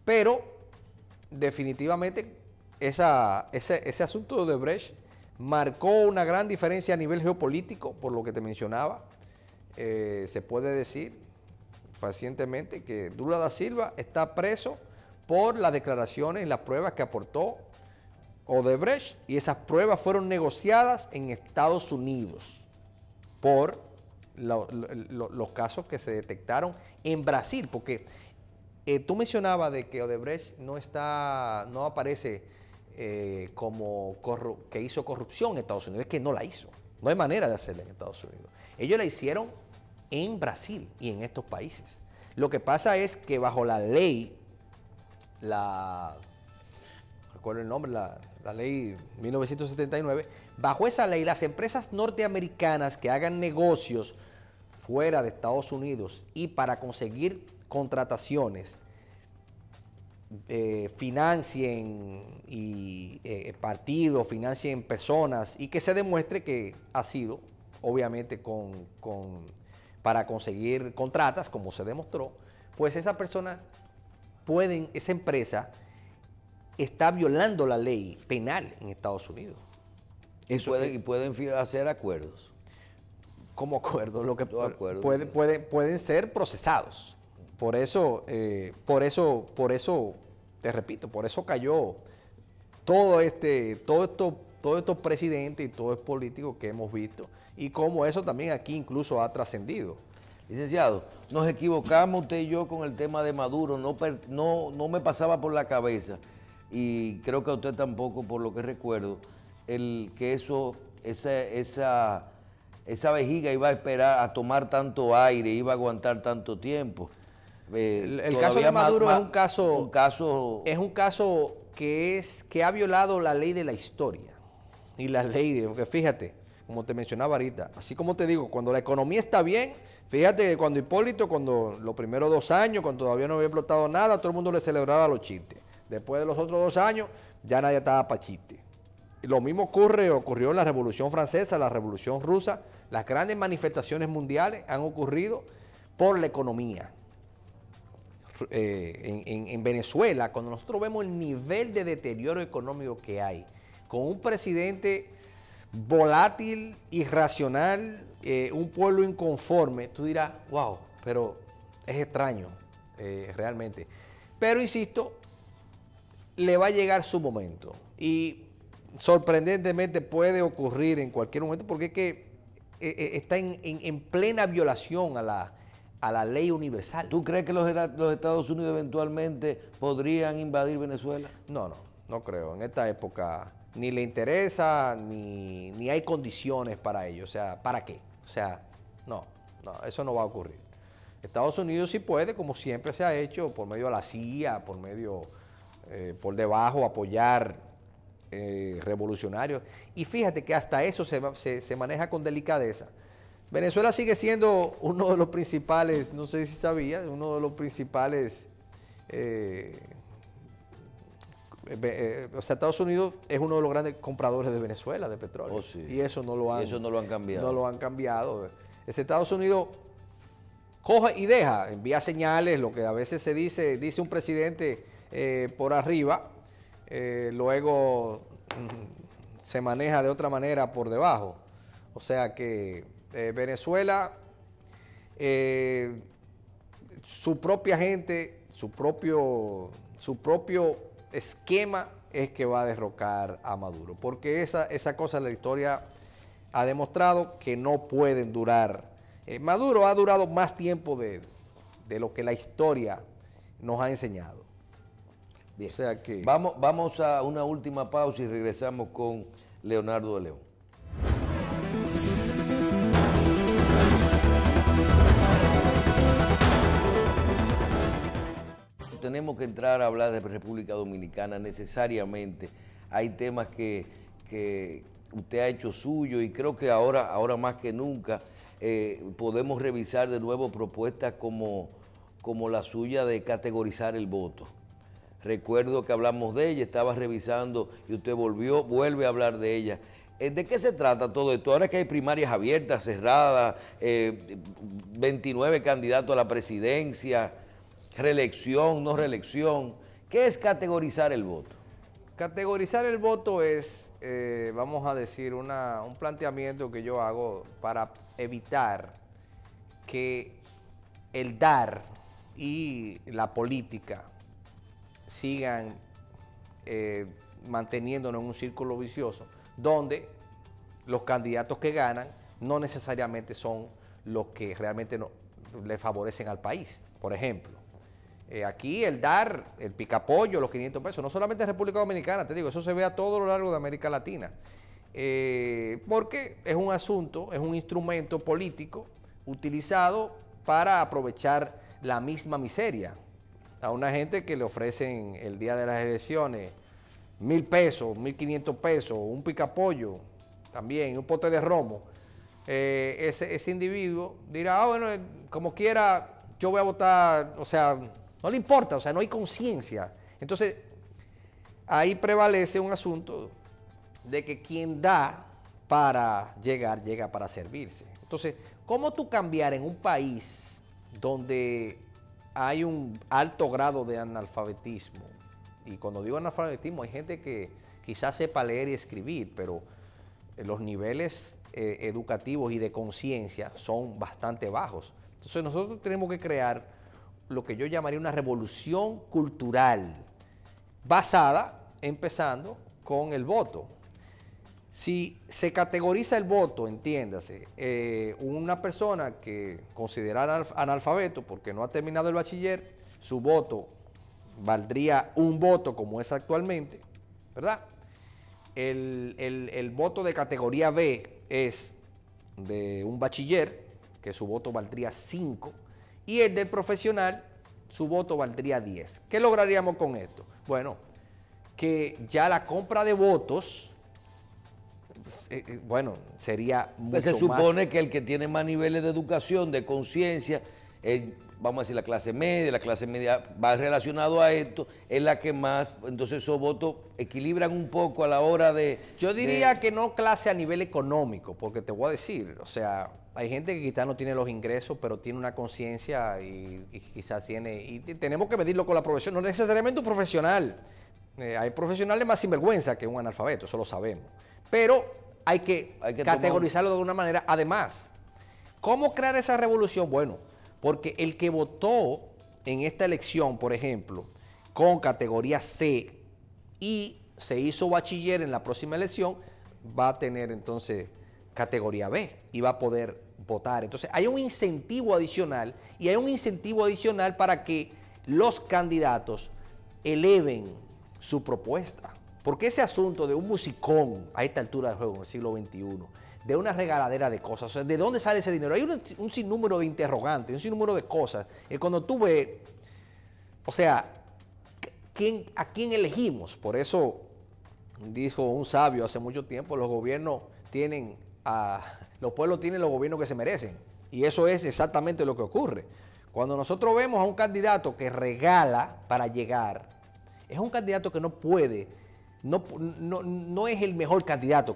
Pero definitivamente ese asunto de Odebrecht marcó una gran diferencia a nivel geopolítico, por lo que te mencionaba. Se puede decir fehacientemente que Lula da Silva está preso por las declaraciones y las pruebas que aportó Odebrecht, y esas pruebas fueron negociadas en Estados Unidos por los casos que se detectaron en Brasil, porque tú mencionabas de que Odebrecht no aparece como que hizo corrupción en Estados Unidos. Es que no la hizo, no hay manera de hacerla en Estados Unidos. Ellos la hicieron en Brasil y en estos países. Lo que pasa es que bajo la ley, recuerdo el nombre, la ley 1979, bajo esa ley las empresas norteamericanas que hagan negocios fuera de Estados Unidos y para conseguir contrataciones, financien partidos, financien personas y que se demuestre que ha sido, obviamente, para conseguir contratas, como se demostró, pues esas personas esa empresa está violando la ley penal en Estados Unidos. Y pueden hacer acuerdos. ¿Cómo acuerdos? Lo que acuerdo, pueden ser procesados. Por eso, te repito, por eso cayó todos estos presidentes y todos los políticos que hemos visto, y cómo eso también aquí incluso ha trascendido. Licenciado, nos equivocamos usted y yo con el tema de Maduro, no me pasaba por la cabeza, y creo que a usted tampoco, por lo que recuerdo, que esa vejiga iba a esperar a tomar tanto aire, iba a aguantar tanto tiempo. El caso de Maduro es un caso que ha violado la ley de la historia y la ley porque fíjate, como te mencionaba ahorita, así como te digo, cuando la economía está bien, fíjate que cuando Hipólito, cuando los primeros 2 años, cuando todavía no había explotado nada, todo el mundo le celebraba los chistes. Después de los otros 2 años, ya nadie estaba para chistes. Y lo mismo ocurrió en la Revolución Francesa, la Revolución Rusa. Las grandes manifestaciones mundiales han ocurrido por la economía. En Venezuela, cuando nosotros vemos el nivel de deterioro económico que hay, con un presidente volátil, irracional, un pueblo inconforme, tú dirás, wow, pero es extraño, realmente. Pero insisto, le va a llegar su momento y sorprendentemente puede ocurrir en cualquier momento, porque es que está en plena violación a la ley universal. ¿Tú crees que los Estados Unidos eventualmente podrían invadir Venezuela? No creo. En esta época ni le interesa, ni hay condiciones para ello. O sea, ¿para qué? O sea, no, eso no va a ocurrir. Estados Unidos sí puede, como siempre se ha hecho, por medio de la CIA, por debajo, apoyar revolucionarios. Y fíjate que hasta eso se maneja con delicadeza. Venezuela sigue siendo uno de los principales, no sé si sabías, uno de los principales, o sea, Estados Unidos es uno de los grandes compradores de Venezuela, de petróleo. Oh, sí. Y eso no lo han cambiado. No lo han cambiado. Estados Unidos coge y deja, envía señales, lo que a veces se dice un presidente por arriba, luego se maneja de otra manera por debajo. O sea que Venezuela, su propia gente, su propio esquema es que va a derrocar a Maduro, porque esa cosa de la historia ha demostrado que no pueden durar. Maduro ha durado más tiempo de lo que la historia nos ha enseñado. Bien. O sea que vamos a una última pausa y regresamos con Leonardo de León. Tenemos que entrar a hablar de República Dominicana necesariamente. Hay temas que usted ha hecho suyo y creo que ahora más que nunca podemos revisar de nuevo propuestas como la suya de categorizar el voto. Recuerdo que hablamos de ella, estaba revisando y usted vuelve a hablar de ella. ¿De qué se trata todo esto? Ahora que hay primarias abiertas, cerradas, 29 candidatos a la presidencia, reelección, no reelección, ¿qué es categorizar el voto? Categorizar el voto es, vamos a decir, un planteamiento que yo hago para evitar que el dar y la política sigan manteniéndonos en un círculo vicioso, donde los candidatos que ganan no necesariamente son los que realmente le favorecen al país. Por ejemplo, aquí el dar, el picapollo, los 500 pesos, no solamente en República Dominicana, te digo, eso se ve a todo lo largo de América Latina, porque es un asunto, es un instrumento político utilizado para aprovechar la misma miseria. A una gente que le ofrecen el día de las elecciones 1.000 pesos, 1.500 pesos, un picapollo también, un pote de romo, ese individuo dirá, bueno, como quiera, yo voy a votar, o sea, no le importa, o sea, no hay conciencia. Entonces, ahí prevalece un asunto de que quien da para llegar, llega para servirse. Entonces, ¿cómo tú cambiar en un país donde hay un alto grado de analfabetismo? Y cuando digo analfabetismo, hay gente que quizás sepa leer y escribir, pero los niveles educativos y de conciencia son bastante bajos. Entonces nosotros tenemos que crear lo que yo llamaría una revolución cultural, basada, empezando con el voto. Si se categoriza el voto, entiéndase, una persona que considera analfabeto porque no ha terminado el bachiller, su voto valdría un voto como es actualmente, ¿verdad? El voto de categoría B es de un bachiller, que su voto valdría 5, y el del profesional, su voto valdría 10. ¿Qué lograríamos con esto? Bueno, que ya la compra de votos, bueno, sería mucho pues se supone más. que el que tiene más niveles de educación, de conciencia, vamos a decir la clase media va relacionado a esto, es la que más, entonces esos votos equilibran un poco a la hora de... Yo diría que no clase a nivel económico, porque te voy a decir, o sea, hay gente que quizás no tiene los ingresos, pero tiene una conciencia y quizás tiene, y tenemos que medirlo con la profesión, no necesariamente un profesional, hay profesionales más sinvergüenza que un analfabeto, eso lo sabemos, pero hay que categorizarlo de alguna manera. Además, ¿cómo crear esa revolución? Bueno, porque el que votó en esta elección, por ejemplo, con categoría C y se hizo bachiller en la próxima elección, va a tener entonces categoría B y va a poder votar. Entonces hay un incentivo adicional y hay un incentivo adicional para que los candidatos eleven su propuesta. Porque ese asunto de un musicón a esta altura del juego, en el siglo XXI, de una regaladera de cosas, o sea, ¿de dónde sale ese dinero? Hay un sinnúmero de interrogantes, un sinnúmero de cosas. Y cuando tú ves, o sea, ¿a quién elegimos? Por eso dijo un sabio hace mucho tiempo, los pueblos tienen los gobiernos que se merecen. Y eso es exactamente lo que ocurre. Cuando nosotros vemos a un candidato que regala para llegar, es un candidato que no puede, no es el mejor candidato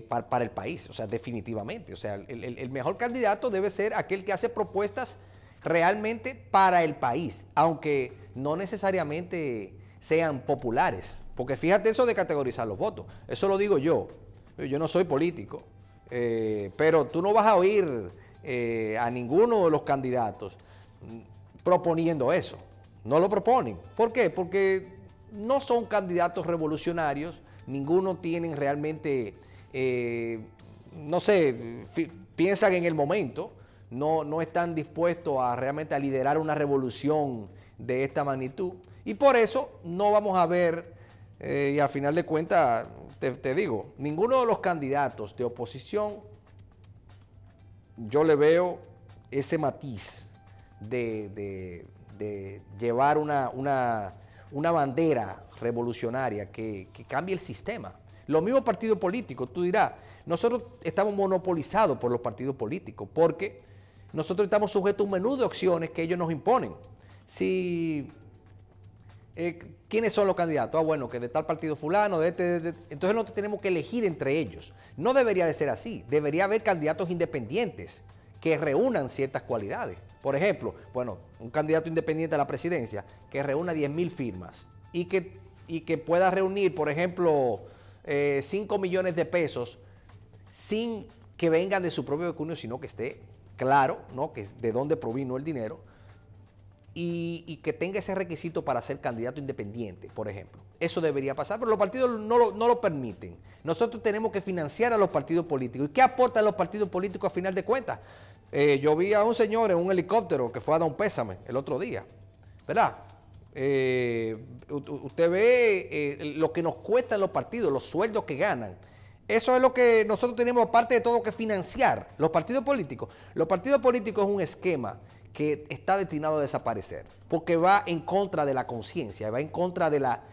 para el país, o sea, definitivamente. O sea, el mejor candidato debe ser aquel que hace propuestas realmente para el país, aunque no necesariamente sean populares. Porque fíjate eso de categorizar los votos, eso lo digo yo no soy político, pero tú no vas a oír a ninguno de los candidatos proponiendo eso, no lo proponen. ¿Por qué? Porque no son candidatos revolucionarios, ninguno tienen realmente, no sé, piensan en el momento, no están dispuestos a realmente a liderar una revolución de esta magnitud. Y por eso no vamos a ver, y al final de cuentas, te digo, ninguno de los candidatos de oposición, yo le veo ese matiz de llevar una bandera revolucionaria que cambie el sistema. Los mismos partidos políticos, tú dirás, nosotros estamos monopolizados por los partidos políticos porque nosotros estamos sujetos a un menú de opciones que ellos nos imponen. Si ¿quiénes son los candidatos? Ah, bueno, que de tal partido fulano, entonces nosotros tenemos que elegir entre ellos. No debería de ser así. Debería haber candidatos independientes que reúnan ciertas cualidades. Por ejemplo, bueno, un candidato independiente a la presidencia que reúna 10.000 firmas y que pueda reunir, por ejemplo, 5 millones de pesos sin que vengan de su propio pecunio, sino que esté claro, ¿no?, que de dónde provino el dinero y que tenga ese requisito para ser candidato independiente, por ejemplo. Eso debería pasar, pero los partidos no lo permiten. Nosotros tenemos que financiar a los partidos políticos. ¿Y qué aportan los partidos políticos a final de cuentas? Yo vi a un señor en un helicóptero que fue a dar un pésame el otro día, ¿verdad? Usted ve lo que nos cuestan los partidos, los sueldos que ganan. Eso es lo que nosotros tenemos, aparte de todo, que financiar. Los partidos políticos. Los partidos políticos es un esquema que está destinado a desaparecer, porque va en contra de la conciencia, va en contra de la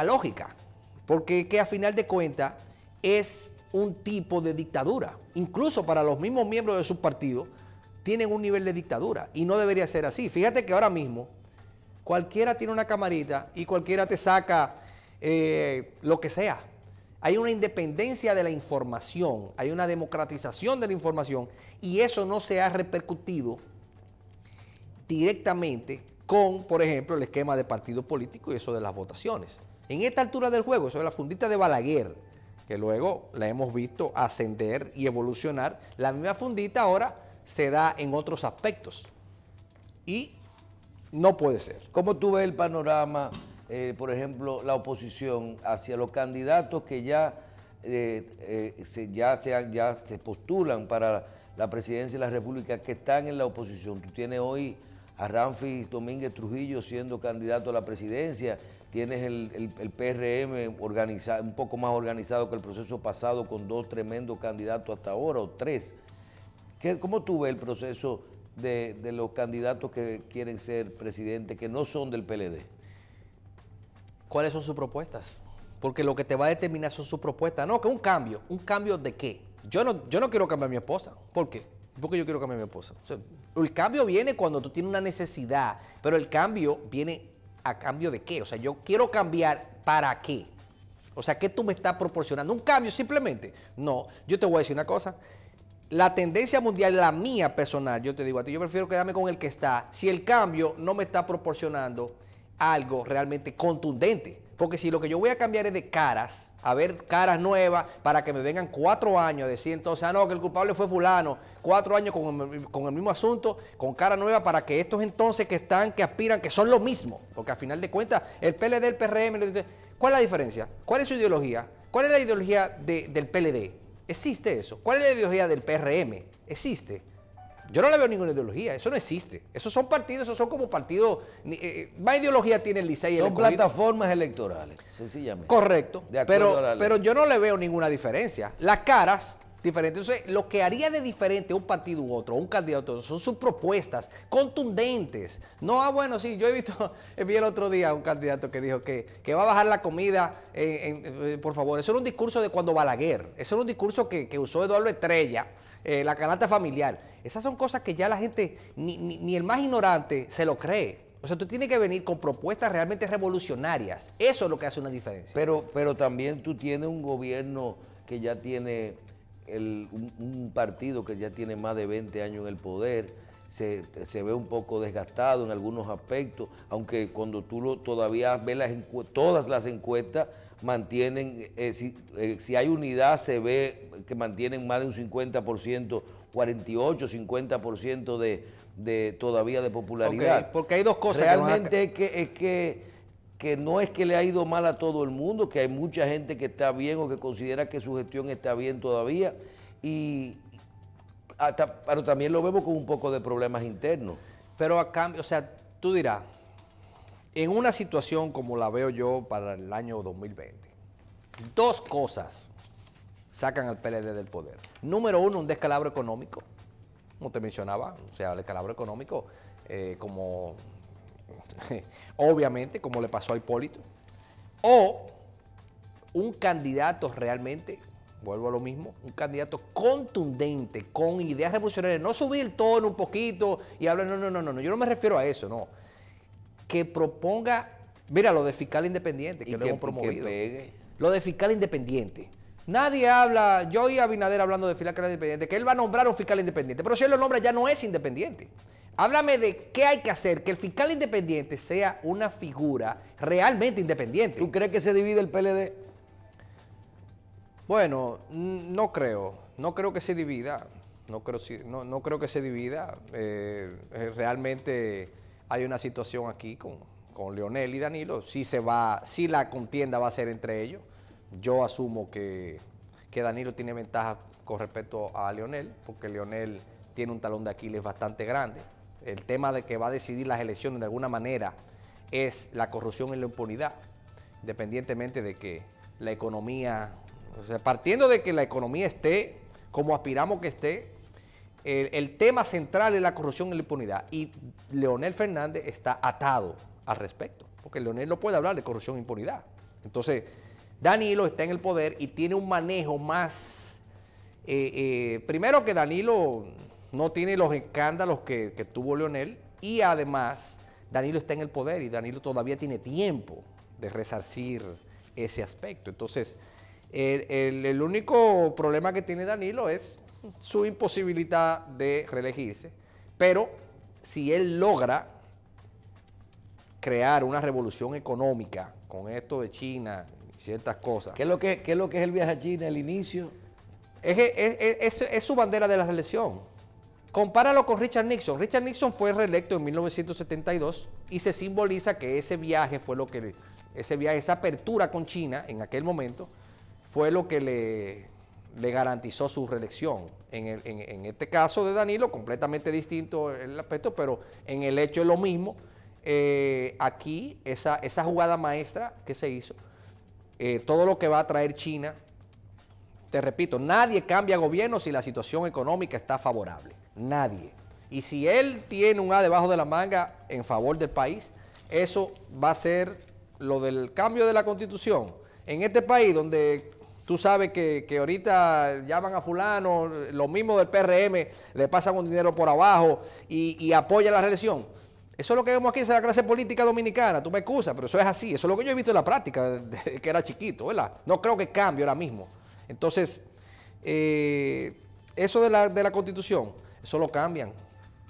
lógica, porque que a final de cuentas es un tipo de dictadura. Incluso para los mismos miembros de sus partidos tienen un nivel de dictadura y no debería ser así. Fíjate que ahora mismo cualquiera tiene una camarita y cualquiera te saca lo que sea. Hay una independencia de la información, hay una democratización de la información y eso no se ha repercutido directamente con, por ejemplo, el esquema de partido político y eso de las votaciones. En esta altura del juego, eso es la fundita de Balaguer, que luego la hemos visto ascender y evolucionar, la misma fundita ahora se da en otros aspectos y no puede ser. ¿Cómo tú ves el panorama, por ejemplo, la oposición hacia los candidatos que ya se postulan para la presidencia de la República, que están en la oposición? Tú tienes hoy a Ramfis Domínguez Trujillo siendo candidato a la presidencia, tienes el PRM organizado, un poco más organizado que el proceso pasado, con 2 tremendos candidatos hasta ahora, o 3. ¿Cómo tú ves el proceso de los candidatos que quieren ser presidentes, que no son del PLD? ¿Cuáles son sus propuestas? Porque lo que te va a determinar son sus propuestas. No, que un cambio ¿de qué? Yo no quiero cambiar a mi esposa. ¿Por qué? Porque yo quiero cambiar a mi esposa. O sea, el cambio viene cuando tú tienes una necesidad, pero el cambio viene a cambio de qué. O sea, yo quiero cambiar ¿para qué? O sea, ¿qué tú me estás proporcionando? ¿Un cambio simplemente? No, yo te voy a decir una cosa. La tendencia mundial, la mía personal, yo te digo a ti, yo prefiero quedarme con el que está, si el cambio no me está proporcionando algo realmente contundente. Porque si lo que yo voy a cambiar es de caras, a ver caras nuevas, para que me vengan 4 años a decir entonces, no, que el culpable fue fulano, 4 años con el mismo asunto, con cara nueva, para que estos entonces que aspiran, que son lo mismo, porque al final de cuentas, el PLD, el PRM, ¿cuál es la diferencia? ¿Cuál es su ideología? ¿Cuál es la ideología del PLD? ¿Existe eso? ¿Cuál es la ideología del PRM? ¿Existe? Yo no le veo ninguna ideología, eso no existe. Esos son partidos, esos son como partidos. Más ideología tiene el Licey y el Son plataformas electorales, sencillamente. Correcto, pero yo no le veo ninguna diferencia. Las caras diferentes. Entonces, lo que haría de diferente un partido u otro, un candidato u otro, son sus propuestas contundentes. No, bueno, sí, yo vi el otro día a un candidato que dijo que va a bajar la comida, por favor. Eso era un discurso de cuando Balaguer, eso era un discurso que usó Eduardo Estrella, la canasta familiar. Esas son cosas que ya la gente, ni el más ignorante se lo cree. O sea, tú tienes que venir con propuestas realmente revolucionarias. Eso es lo que hace una diferencia. Pero también tú tienes un gobierno que ya tiene, un partido que ya tiene más de 20 años en el poder, se ve un poco desgastado en algunos aspectos, aunque cuando tú todavía ves todas las encuestas, mantienen, si hay unidad, se ve que mantienen más de un 50%, 48, 50% todavía de popularidad. Okay, porque hay dos cosas. Realmente es que no es que le ha ido mal a todo el mundo, que hay mucha gente que está bien o que considera que su gestión está bien todavía, pero también lo vemos con un poco de problemas internos. Pero a cambio, o sea, tú dirás, en una situación como la veo yo para el año 2020, 2 cosas sacan al PLD del poder. Número 1, un descalabro económico, como te mencionaba, o sea, el descalabro económico, obviamente, como le pasó a Hipólito, o un candidato realmente, vuelvo a lo mismo, un candidato contundente, con ideas revolucionarias, no subir el tono un poquito y hablar, no, yo no me refiero a eso, no. que proponga, mira, lo de fiscal independiente, que lo hemos promovido. Lo de fiscal independiente. Nadie habla, yo oí a Abinader hablando de fiscal independiente, que él va a nombrar un fiscal independiente, pero si él lo nombra ya no es independiente. Háblame de qué hay que hacer, que el fiscal independiente sea una figura realmente independiente. ¿Tú crees que se divide el PLD? Bueno, no creo que se divida, no creo que se divida. Realmente hay una situación aquí con Leonel y Danilo. Si la contienda va a ser entre ellos. Yo asumo que Danilo tiene ventaja con respecto a Leonel, porque Leonel tiene un talón de Aquiles bastante grande. El tema de que va a decidir las elecciones de alguna manera es la corrupción y la impunidad, independientemente de que la economía, o sea, partiendo de que la economía esté como aspiramos que esté, el tema central es la corrupción y la impunidad. Y Leonel Fernández está atado al respecto, porque Leonel no puede hablar de corrupción e impunidad. Entonces, Danilo está en el poder y tiene un manejo más... primero que Danilo no tiene los escándalos que tuvo Leonel, y además Danilo está en el poder y Danilo todavía tiene tiempo de resarcir ese aspecto. Entonces, el único problema que tiene Danilo es su imposibilidad de reelegirse, pero si él logra crear una revolución económica con esto de China, ciertas cosas. ¿Qué es lo que es el viaje a China, el inicio? Es su bandera de la reelección. Compáralo con Richard Nixon. Richard Nixon fue reelecto en 1972 y se simboliza que ese viaje fue lo que, esa apertura con China en aquel momento fue lo que le garantizó su reelección. En este caso de Danilo, completamente distinto el aspecto, pero en el hecho es lo mismo. Aquí, esa jugada maestra que se hizo, todo lo que va a traer China, te repito, nadie cambia gobierno si la situación económica está favorable, nadie. Y si él tiene un A debajo de la manga en favor del país, eso va a ser lo del cambio de la Constitución. En este país donde tú sabes que ahorita llaman a fulano, lo mismo del PRM, le pasan un dinero por abajo y apoya la reelección. Eso es lo que vemos aquí, es la clase política dominicana, tú me excusas, pero eso es así, eso es lo que yo he visto en la práctica desde que era chiquito, ¿verdad? No creo que cambie ahora mismo. Entonces, eso de la Constitución, eso lo cambian,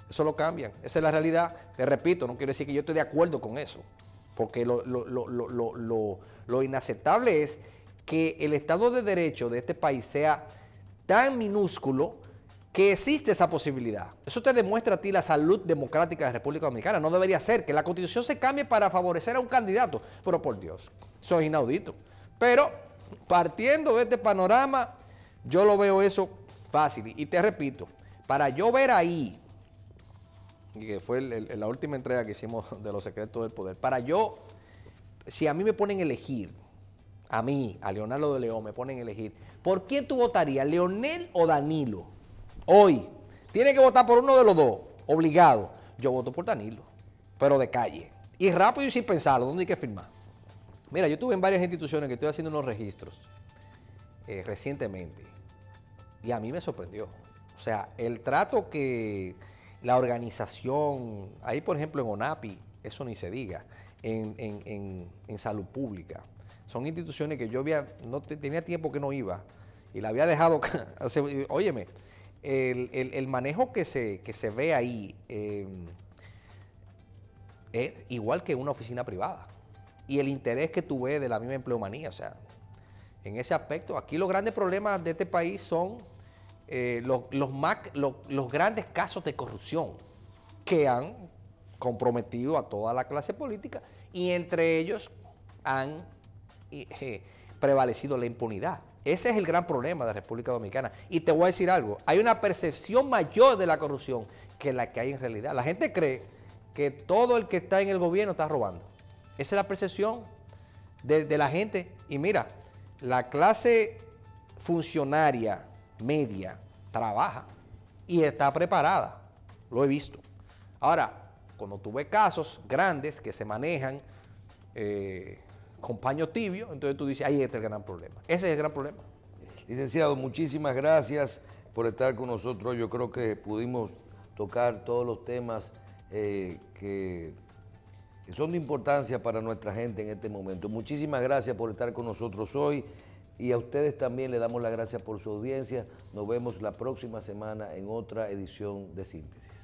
esa es la realidad. Te repito, no quiero decir que yo estoy de acuerdo con eso, porque lo inaceptable es que el Estado de Derecho de este país sea tan minúsculo que existe esa posibilidad. Eso te demuestra a ti la salud democrática de la República Dominicana. No debería ser que la Constitución se cambie para favorecer a un candidato. Pero por Dios, eso es inaudito. Pero partiendo de este panorama, yo lo veo eso fácil. Y te repito, para yo ver ahí, que fue la última entrega que hicimos de Los Secretos del Poder, para yo, si a mí me ponen a elegir, a mí, a Leonardo de León, me ponen a elegir, ¿por quién tú votarías, Leonel o Danilo? Hoy, tiene que votar por uno de los dos, obligado. Yo voto por Danilo, pero de calle. Y rápido y sin pensarlo, ¿dónde hay que firmar? Mira, yo estuve en varias instituciones que estoy haciendo unos registros recientemente y a mí me sorprendió. O sea, el trato que la organización, ahí por ejemplo en ONAPI, eso ni se diga, en salud pública, son instituciones que yo tenía tiempo que no iba y la había dejado, óyeme, el manejo que se ve ahí es igual que una oficina privada. Y el interés que tú ves de la misma empleomanía, o sea, en ese aspecto, aquí los grandes problemas de este país son los grandes casos de corrupción que han comprometido a toda la clase política y entre ellos han prevalecido la impunidad. Ese es el gran problema de la República Dominicana. Y te voy a decir algo, hay una percepción mayor de la corrupción que la que hay en realidad. La gente cree que todo el que está en el gobierno está robando. Esa es la percepción de la gente. Y mira, la clase funcionaria media trabaja y está preparada. Lo he visto. Ahora, cuando tú ves casos grandes que se manejan con paño tibio, entonces tú dices, ahí está el gran problema. Ese es el gran problema. Licenciado, muchísimas gracias por estar con nosotros. Yo creo que pudimos tocar todos los temas que que son de importancia para nuestra gente en este momento. Muchísimas gracias por estar con nosotros hoy y a ustedes también les damos las gracias por su audiencia. Nos vemos la próxima semana en otra edición de Síntesis.